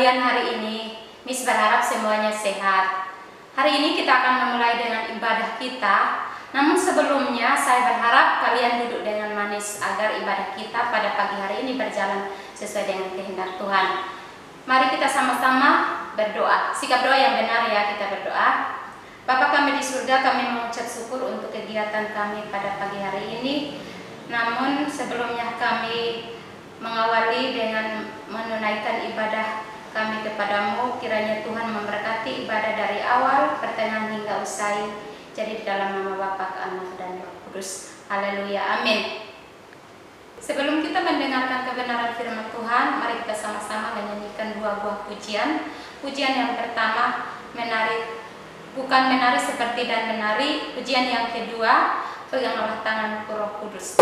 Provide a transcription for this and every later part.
kalian hari ini. Miss berharap semuanya sehat. Hari ini kita akan memulai dengan ibadah kita. Namun sebelumnya saya berharap kalian duduk dengan manis agar ibadah kita pada pagi hari ini berjalan sesuai dengan kehendak Tuhan. Mari kita sama-sama berdoa. Sikap doa yang benar ya, kita berdoa. Bapa kami di surga, kami mengucap syukur untuk kegiatan kami pada pagi hari ini. Namun sebelumnya kami mengawali dengan menunaikan ibadah kami kepadamu. Kiranya Tuhan memberkati ibadah dari awal, pertengahan hingga usai. Jadi dalam nama Bapa, Anak dan Roh Kudus. Haleluya, amin. Sebelum kita mendengarkan kebenaran firman Tuhan, mari kita sama-sama menyanyikan dua buah pujian. Pujian yang pertama, bukan menari seperti dan menari. Pujian yang kedua, peganglah tanganku Roh Kudus.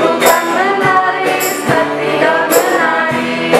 Bukan menari seperti dan menari.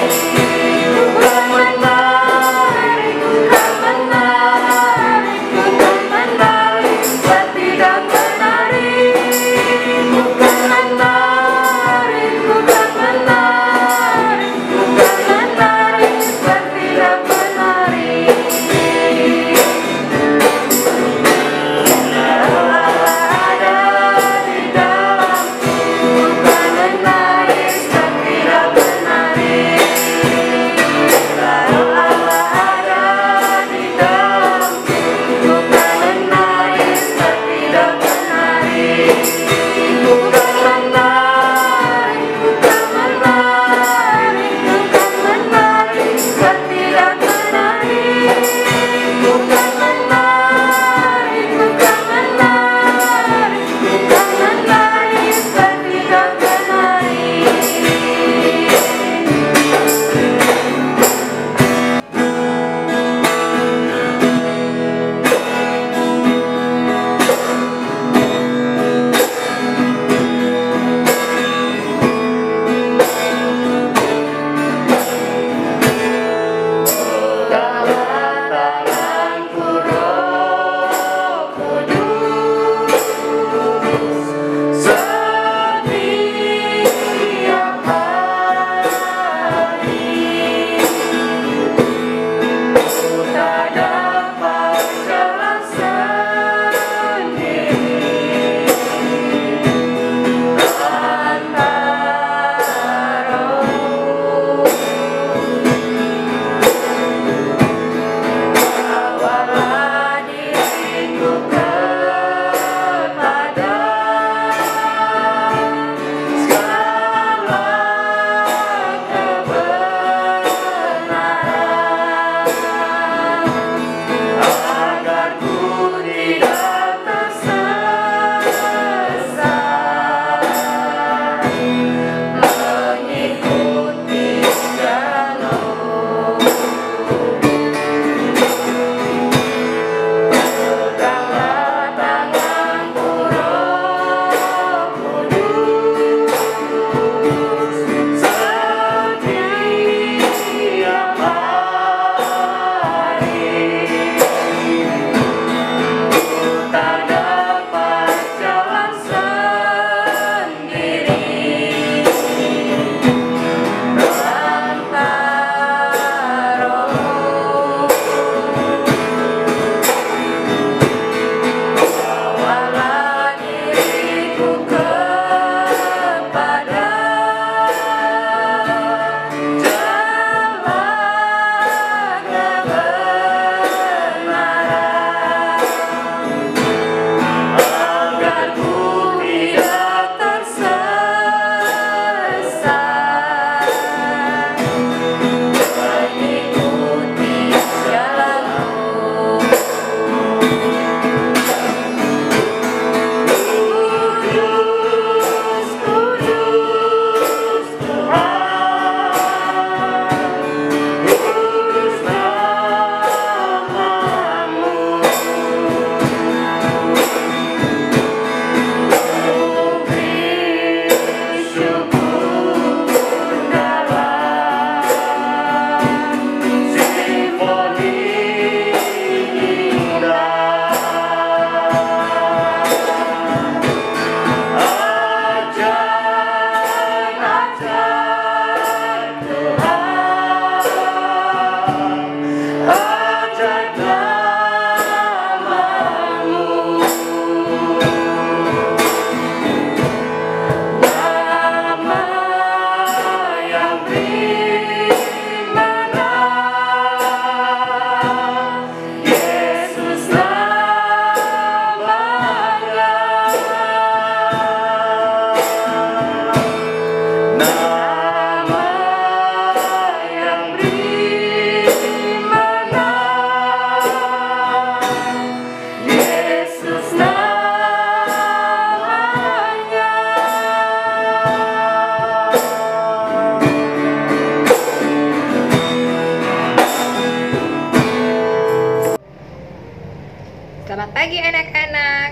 pagi anak-anak.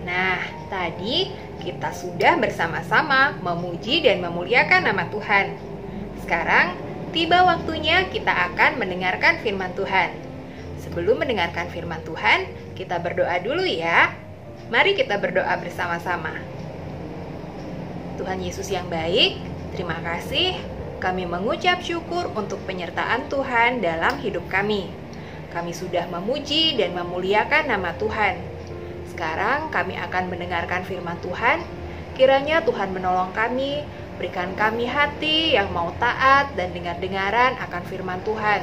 Nah, tadi kita sudah bersama-sama memuji dan memuliakan nama Tuhan. Sekarang tiba waktunya kita akan mendengarkan firman Tuhan. Sebelum mendengarkan firman Tuhan, kita berdoa dulu ya. Mari kita berdoa bersama-sama. Tuhan Yesus yang baik, terima kasih. Kami mengucap syukur untuk penyertaan Tuhan dalam hidup kami. Kami sudah memuji dan memuliakan nama Tuhan. Sekarang kami akan mendengarkan firman Tuhan. Kiranya Tuhan menolong kami, berikan kami hati yang mau taat dan dengar-dengaran akan firman Tuhan.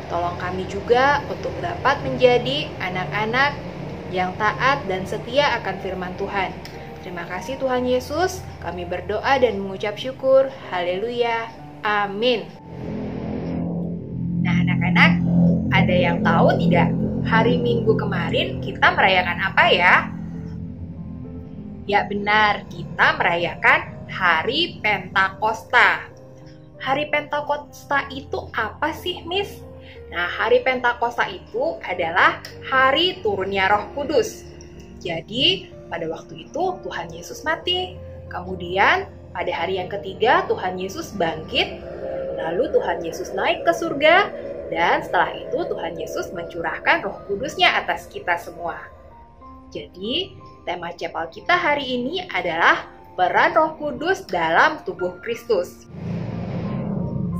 Tolong kami juga untuk dapat menjadi anak-anak yang taat dan setia akan firman Tuhan. Terima kasih Tuhan Yesus, kami berdoa dan mengucap syukur. Haleluya. Amin. Nah anak-anak, ada yang tahu tidak? Hari Minggu kemarin kita merayakan apa ya? Ya benar, kita merayakan Hari Pentakosta. Hari Pentakosta itu apa sih, Miss? Nah, Hari Pentakosta itu adalah hari turunnya Roh Kudus. Jadi, pada waktu itu Tuhan Yesus mati. Kemudian, pada hari yang ketiga Tuhan Yesus bangkit. Lalu Tuhan Yesus naik ke surga. Dan setelah itu Tuhan Yesus mencurahkan Roh Kudus-Nya atas kita semua. Jadi, tema chapel kita hari ini adalah peran Roh Kudus dalam tubuh Kristus.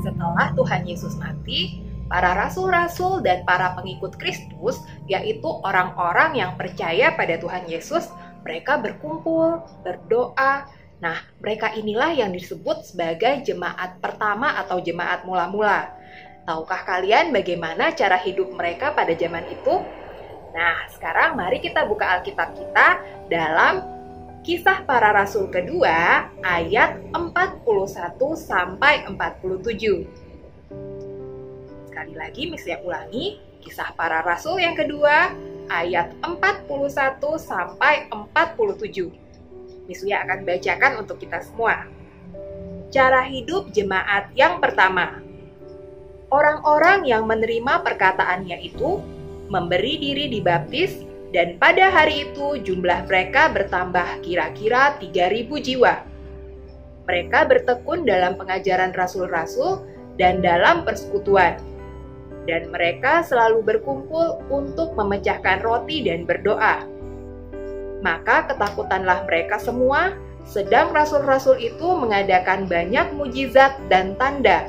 Setelah Tuhan Yesus mati, para rasul-rasul dan para pengikut Kristus, yaitu orang-orang yang percaya pada Tuhan Yesus, mereka berkumpul, berdoa. Nah, mereka inilah yang disebut sebagai jemaat pertama atau jemaat mula-mula. Tahukah kalian bagaimana cara hidup mereka pada zaman itu? Nah, sekarang mari kita buka Alkitab kita dalam Kisah Para Rasul kedua ayat 41 sampai 47. Sekali lagi, Miss ya ulangi, Kisah Para Rasul yang kedua ayat 41 sampai 47. Miss ya akan bacakan untuk kita semua. Cara hidup jemaat yang pertama. Orang-orang yang menerima perkataannya itu memberi diri dibaptis, dan pada hari itu jumlah mereka bertambah kira-kira 3.000 jiwa. Mereka bertekun dalam pengajaran rasul-rasul dan dalam persekutuan. Dan mereka selalu berkumpul untuk memecahkan roti dan berdoa. Maka ketakutanlah mereka semua, sedang rasul-rasul itu mengadakan banyak mujizat dan tanda.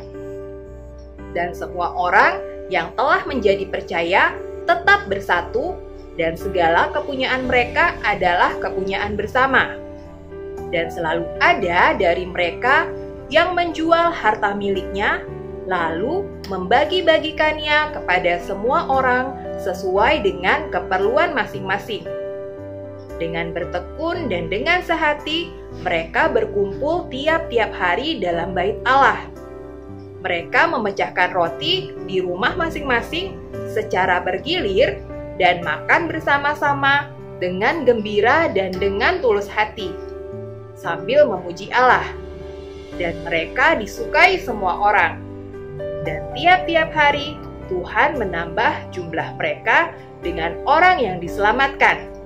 Dan semua orang yang telah menjadi percaya tetap bersatu, dan segala kepunyaan mereka adalah kepunyaan bersama. Dan selalu ada dari mereka yang menjual harta miliknya, lalu membagi-bagikannya kepada semua orang sesuai dengan keperluan masing-masing. Dengan bertekun dan dengan sehati, mereka berkumpul tiap-tiap hari dalam bait Allah. Mereka memecahkan roti di rumah masing-masing secara bergilir dan makan bersama-sama dengan gembira dan dengan tulus hati, sambil memuji Allah. Dan mereka disukai semua orang. Dan tiap-tiap hari Tuhan menambah jumlah mereka dengan orang yang diselamatkan.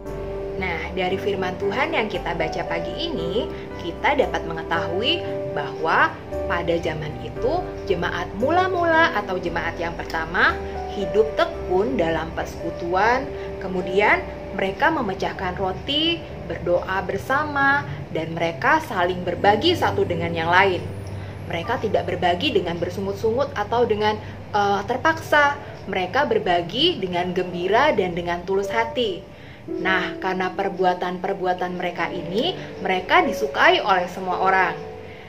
Nah, dari firman Tuhan yang kita baca pagi ini, kita dapat mengetahui bahwa pada zaman itu, jemaat mula-mula atau jemaat yang pertama hidup tekun dalam persekutuan, kemudian mereka memecahkan roti, berdoa bersama, dan mereka saling berbagi satu dengan yang lain. Mereka tidak berbagi dengan bersungut-sungut atau dengan terpaksa. Mereka berbagi dengan gembira dan dengan tulus hati. Nah, karena perbuatan-perbuatan mereka ini, mereka disukai oleh semua orang.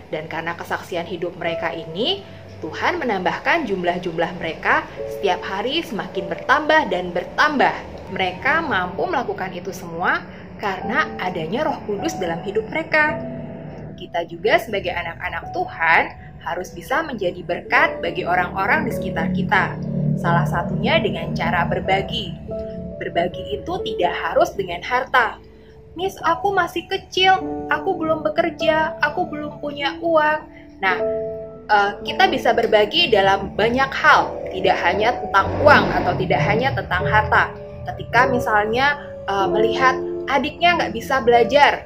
Dan karena kesaksian hidup mereka ini, Tuhan menambahkan jumlah-jumlah mereka setiap hari semakin bertambah dan bertambah. Mereka mampu melakukan itu semua karena adanya Roh Kudus dalam hidup mereka. Kita juga sebagai anak-anak Tuhan harus bisa menjadi berkat bagi orang-orang di sekitar kita. Salah satunya dengan cara berbagi. Berbagi itu tidak harus dengan harta. Miss, aku masih kecil, aku belum bekerja, aku belum punya uang. Nah, kita bisa berbagi dalam banyak hal, tidak hanya tentang uang atau tidak hanya tentang harta. Ketika misalnya melihat adiknya nggak bisa belajar,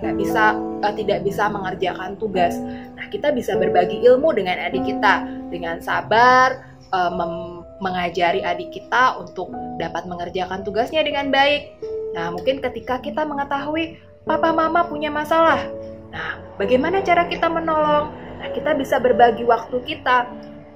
tidak bisa mengerjakan tugas. Nah, kita bisa berbagi ilmu dengan adik kita, dengan sabar, mengajari adik kita untuk dapat mengerjakan tugasnya dengan baik. Nah, mungkin ketika kita mengetahui papa mama punya masalah, nah, bagaimana cara kita menolong? Nah, kita bisa berbagi waktu kita.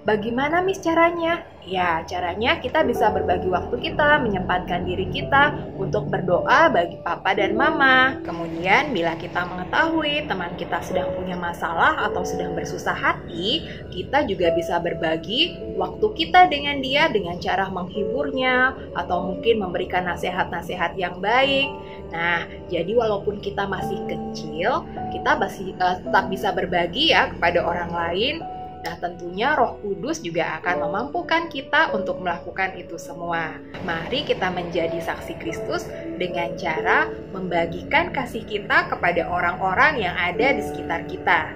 Bagaimana Miss caranya? Ya, caranya kita bisa berbagi waktu kita, menyempatkan diri kita untuk berdoa bagi papa dan mama. Kemudian, bila kita mengetahui teman kita sedang punya masalah atau sedang bersusah hati, kita juga bisa berbagi waktu kita dengan dia dengan cara menghiburnya atau mungkin memberikan nasihat-nasihat yang baik. Nah, jadi walaupun kita masih kecil, kita masih tetap bisa berbagi ya kepada orang lain. Nah, tentunya Roh Kudus juga akan memampukan kita untuk melakukan itu semua. Mari kita menjadi saksi Kristus dengan cara membagikan kasih kita kepada orang-orang yang ada di sekitar kita.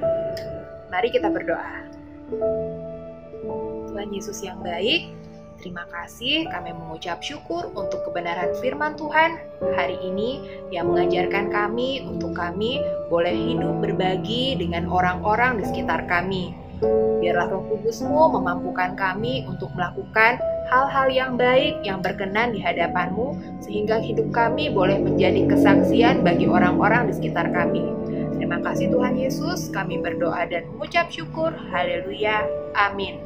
Mari kita berdoa. Tuhan Yesus yang baik, terima kasih kami mengucap syukur untuk kebenaran firman Tuhan hari ini yang mengajarkan kami untuk kami boleh hidup berbagi dengan orang-orang di sekitar kami. Biarlah Roh Kudus-Mu memampukan kami untuk melakukan hal-hal yang baik yang berkenan di hadapan-Mu, sehingga hidup kami boleh menjadi kesaksian bagi orang-orang di sekitar kami. Terima kasih Tuhan Yesus, kami berdoa dan mengucap syukur. Haleluya. Amin.